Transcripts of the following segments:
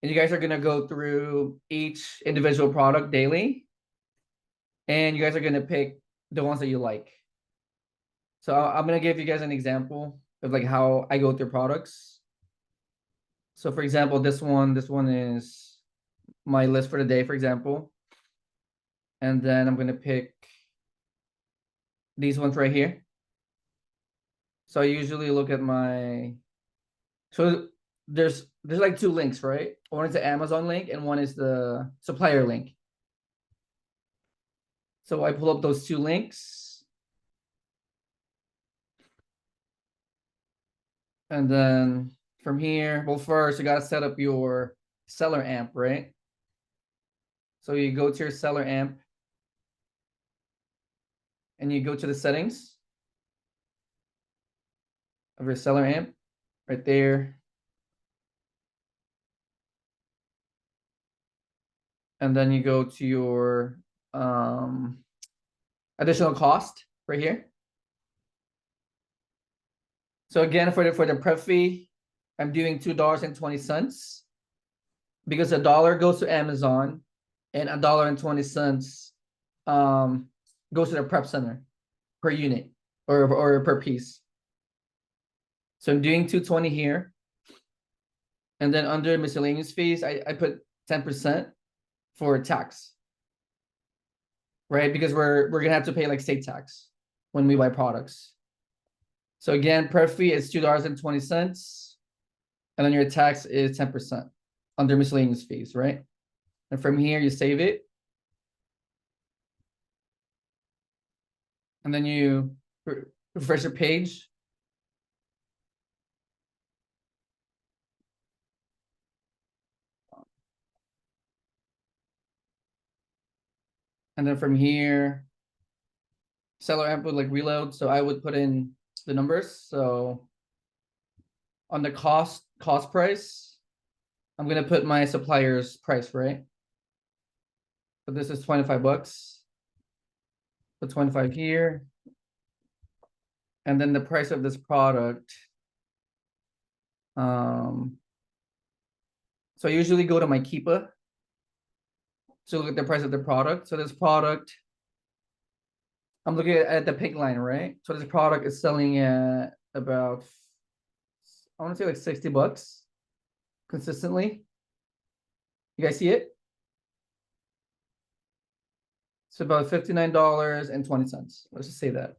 and you guys are gonna go through each individual product daily, and you guys are gonna pick the ones that you like. So I'm gonna give you guys an example of like how I go through products. So for example, this one is my list for the day, for example. And then I'm gonna pick these ones right here. So I usually look at my, so there's like two links, right? One is the Amazon link and one is the supplier link. So I pull up those two links. And then from here, well, first you gotta set up your seller amp, right? So you go to your seller amp and you go to the settings of your seller amp right there. And then you go to your additional cost right here. So again, for the prep fee, I'm doing $2.20 because $1 goes to Amazon and $1.20 goes to the prep center per unit or per piece. So I'm doing 220 here. And then under miscellaneous fees, I put 10% for tax. Right? Because we're gonna have to pay like state tax when we buy products. So again, prep fee is $2.20, and then your tax is 10% under miscellaneous fees, right? And from here you save it, and then you refresh your page. And then from here, seller amp would like reload. So I would put in the numbers. So on the cost price, I'm gonna put my supplier's price, right? So this is 25 bucks. Put 25 here. And then the price of this product. So I usually go to my Keepa to look at the price of the product. So this product, I'm looking at the pink line, right? So this product is selling at about, I want to say like 60 bucks consistently. You guys see it? It's about $59.20. Let's just say that.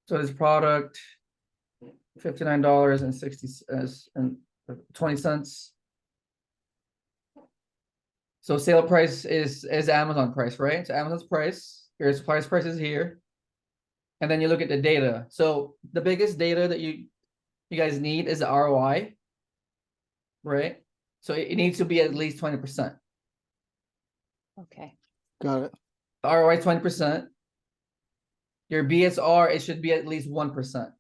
So this product, $59.20. So sale price is Amazon price, right? So Amazon's price, your supplier's price is here. And then you look at the data. So the biggest data that you guys need is the ROI, right? So it needs to be at least 20%. Okay. Got it. The ROI 20%. Your BSR, it should be at least 1%.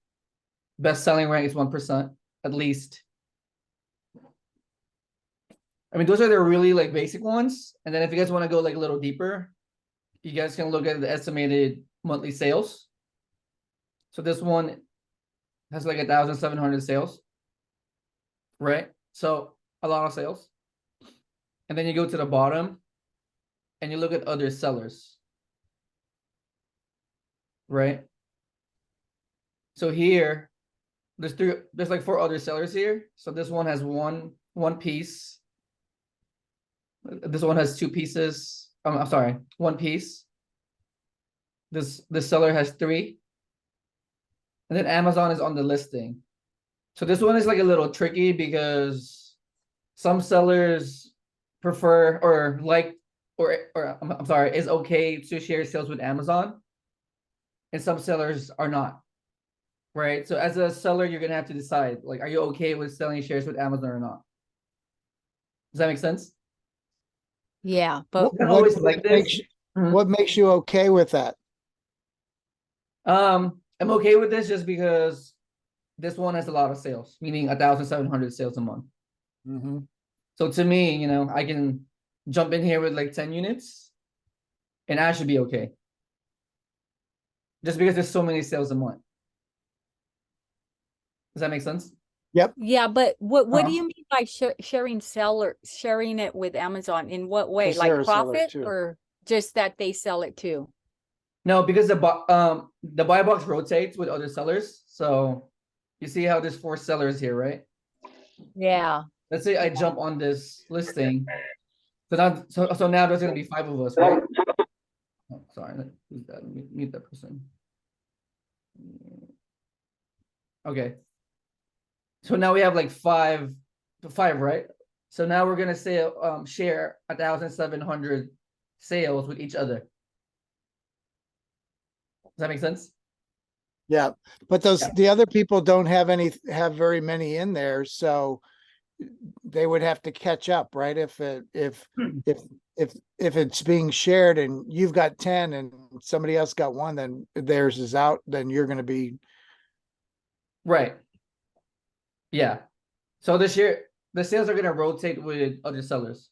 Best selling rank is 1%, at least. I mean, those are the really like basic ones. And then if you guys want to go like a little deeper, you guys can look at the estimated monthly sales. So this one has like 1,700 sales, right? So a lot of sales. And then you go to the bottom and you look at other sellers, right? So here, there's like 4 other sellers here. So this one has one piece. This one has 2 pieces. I'm sorry, 1 piece. This seller has 3. And then Amazon is on the listing. So this one is like a little tricky because some sellers prefer or like or I'm sorry, is okay to share sales with Amazon. And some sellers are not. Right? So as a seller, you're gonna have to decide, like, are you okay with selling shares with Amazon or not? Does that make sense? Yeah, but I always like this. What makes you okay with that? I'm okay with this just because this one has a lot of sales, meaning 1,700 sales a month. Mm-hmm. So to me, you know, I can jump in here with like 10 units and I should be okay. Just because there's so many sales a month. Does that make sense? Yeah, but what do Uh, you mean by sharing it with Amazon? In what way? 'Cause they're Like a seller profit too. or just that they sell it too? No, because the buy box rotates with other sellers. So you see how there's 4 sellers here, right? Yeah. Let's say I jump on this listing. So now there's gonna be 5 of us, right? Oh, sorry, who's that? Mute that person. Okay. So now we have like five, right? So now we're gonna say share 1,700 sales with each other. Does that make sense? Yeah, but Yeah. the other people don't have very many in there, so they would have to catch up, right? If it's being shared and you've got 10 and somebody else got 1, then theirs is out, then you're gonna be, Right. Yeah. So this year the sales are gonna rotate with other sellers.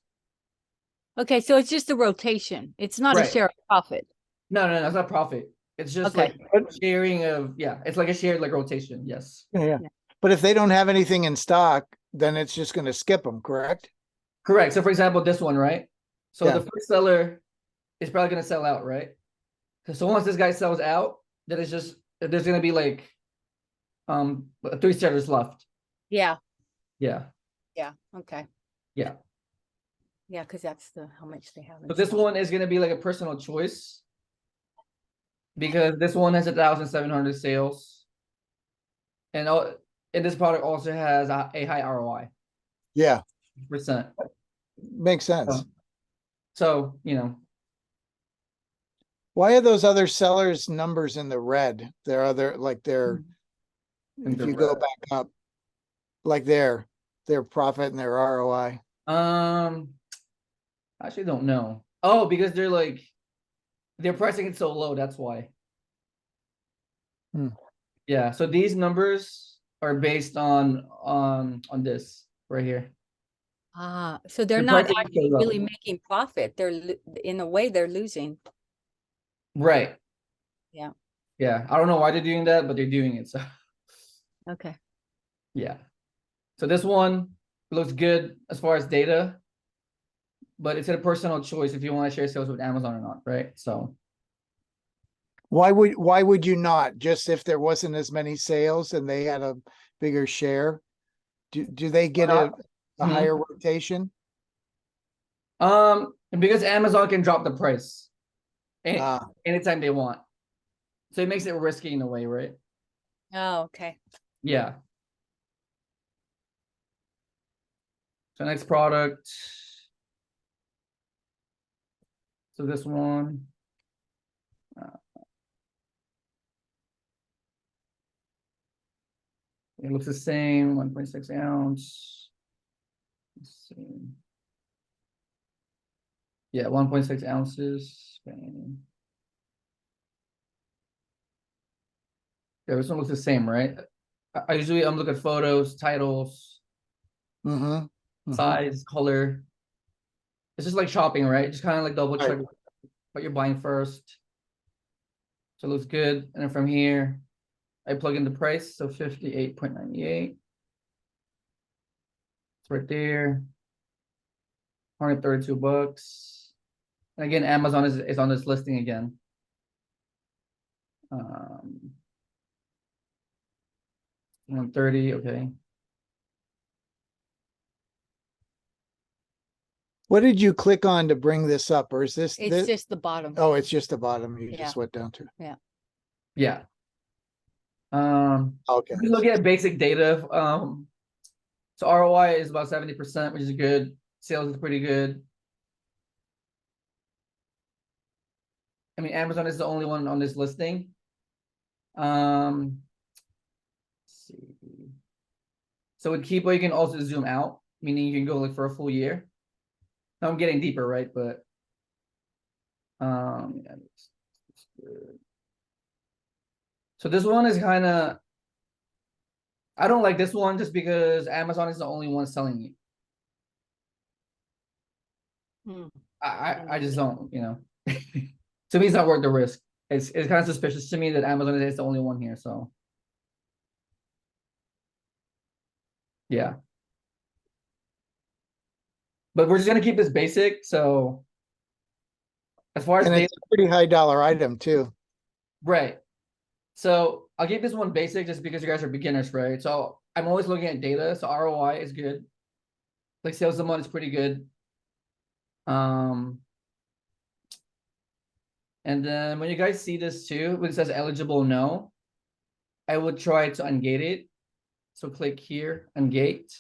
Okay, so it's just a rotation. It's not a Right. share of profit. No, it's not profit. It's just Okay. like sharing of, yeah, it's like a shared like rotation. Yes. yeah. Yeah. But if they don't have anything in stock, then it's just gonna skip them, correct? Correct. So for example, this one, right? So Yeah. the first seller is probably gonna sell out, right? So once this guy sells out, then it's just there's gonna be like 3 sellers left. Yeah. Yeah. Yeah. Okay. Yeah. Yeah, because that's how much they have. in But this stock. one is gonna be like a personal choice because this one has 1,700 sales, and this product also has a high ROI Yeah, percent. makes sense. So you know, Why are those other sellers' numbers in the red? There are other, like if they're you go red. back up, like their profit and their ROI. I actually don't know. Oh, because they're pricing it so low. That's why. Hmm. Yeah. So these numbers are based on this right here. Ah, so they're The not pricing is so actually low. really making profit. In a way, they're losing. Right. Yeah. Yeah. I don't know why they're doing that, but they're doing it. So Okay. yeah. So this one looks good as far as data, but it's a personal choice if you want to share sales with Amazon or not, right? So Why would you not? Just if there wasn't as many sales and they had a bigger share, do they get a Mhm. higher rotation? Because Amazon can drop the price Ah, anytime they want. So it makes it risky in a way, right? Oh, okay. Yeah. So next product. So this one. It looks the same, 1.6 ounce. Let's see. Yeah, 1.6 ounces. Bang. Yeah, this one looks the same, right? I usually look at photos, titles, size, color. It's just like shopping, right? Just kind of like double check what you're buying first. So it looks good. And then from here, I plug in the price. So 58.98. It's right there. $132. And again, Amazon is on this listing again. 130, okay. What did you click on to bring this up? Or is this? It's just the bottom. Oh, it's just the bottom. You Yeah. just went down to. Yeah. Okay. If you look at basic data, so ROI is about 70%, which is good. Sales is pretty good. I mean, Amazon is the only one on this listing. Let's see. So with Keepo, you can also zoom out, meaning you can go like for a full year. Now I'm getting deeper, right? But yeah, it's good. So this one is kind of, I don't like this one just because Amazon is the only one selling it. Hmm. I just don't, you know. To me, it's not worth the risk. It's kind of suspicious to me that Amazon is the only one here. So Yeah. But we're just gonna keep this basic, so as far as And data, it's a pretty high dollar item too. right. So I'll keep this one basic just because you guys are beginners, right? So I'm always looking at data, so ROI is good. Like sales a month is pretty good. And then when you guys see this too, when it says eligible no, I would try to ungate it. So click here, ungate.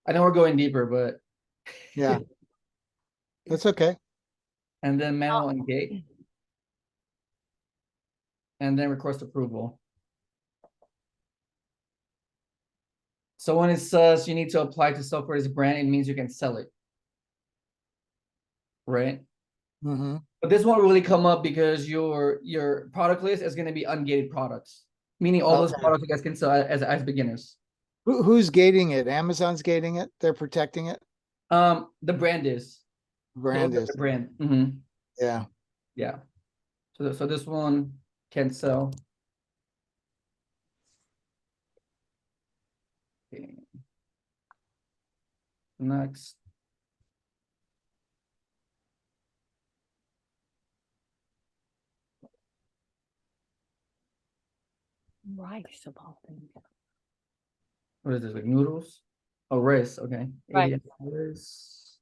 I know we're going deeper, but Yeah. That's okay. and then manual ungate. And then request approval. So when it says you need to apply to sell for this brand, it means you can sell it. Right? Mm-hmm. But this won't really come up because your product list is going to be ungated products, meaning all those Okay. products you guys can sell as beginners. Who's gating it? Amazon's gating it? They're protecting it? The brand is. Brand The is. brand. Mhm. Yeah. Yeah. So this one can sell. Okay. Next. Rice of all things. What is this? Like noodles? Oh, rice. Okay. Right. $80.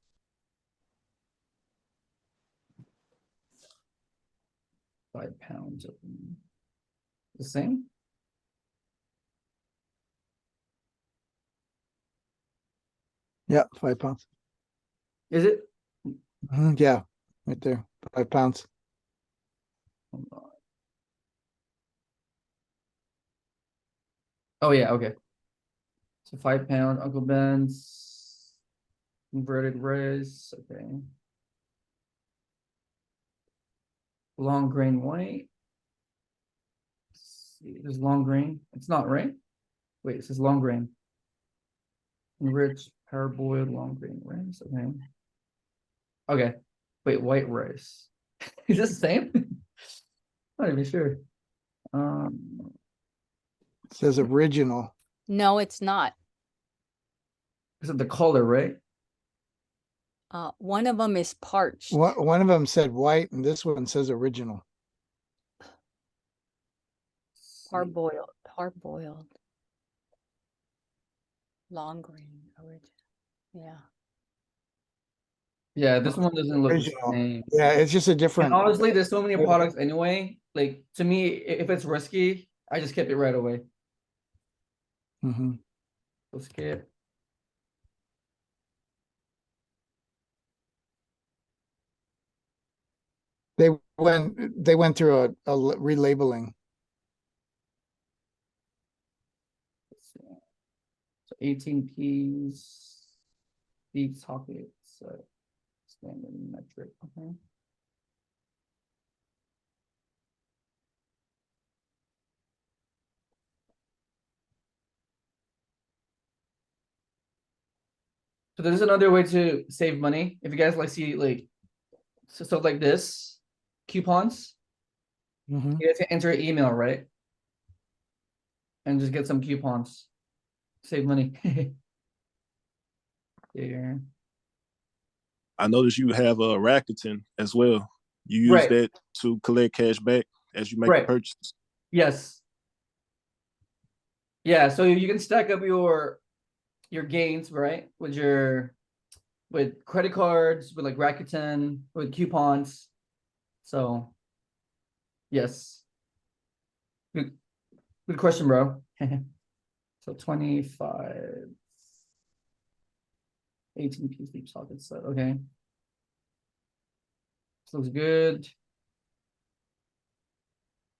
5 pounds of the same. Yeah, 5 pounds. Is it? Mhm, yeah, right there. 5 pounds. Hold on. Oh yeah, okay. So 5 pound Uncle Ben's converted rice. Okay. Long grain white. Let's see, there's long grain. It's not right. Wait, it says long grain. Enriched parboiled long grain rice. Okay. Okay. Wait, white rice. Is this the same? Not even sure. It says original. No, it's not. Is it the color, right? One of them is parched. One of them said white and this one says original. Parboiled. Long grain original. Yeah. Yeah, this one doesn't look the Original. same. Yeah, it's just a And different. honestly, there's so many Yeah. products anyway. Like to me, if it's risky, I just kept it right away. Mhm. So skip. They went through a relabeling. Let's see. So 18 P's, beef sockets, standard metric. Okay. So there's another way to save money. If you guys like see like stuff like this, coupons, Mhm. you guys can enter an email, right? And just get some coupons. Save money. There. I noticed you have a Rakuten as well. You use Right. that to collect cash back as you make Right. a purchase. Yes. Yeah, so you can stack up your gains, right? With credit cards, with like Rakuten, with coupons. So yes. Good question, bro. So 25. 18 piece deep socket set. Okay. This looks good.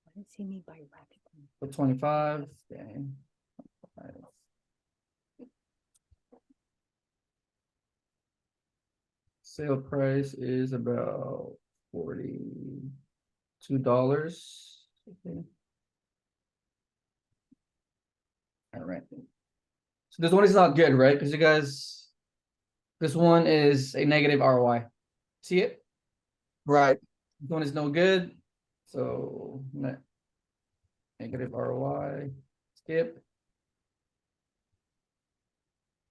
What does he mean by Rakuten? So 25. Okay. Sale price is about $42. Okay. All right. So this one is not good, right? Because you guys, this one is a negative ROI. See it? Right. This one is no good. So negative ROI. Skip.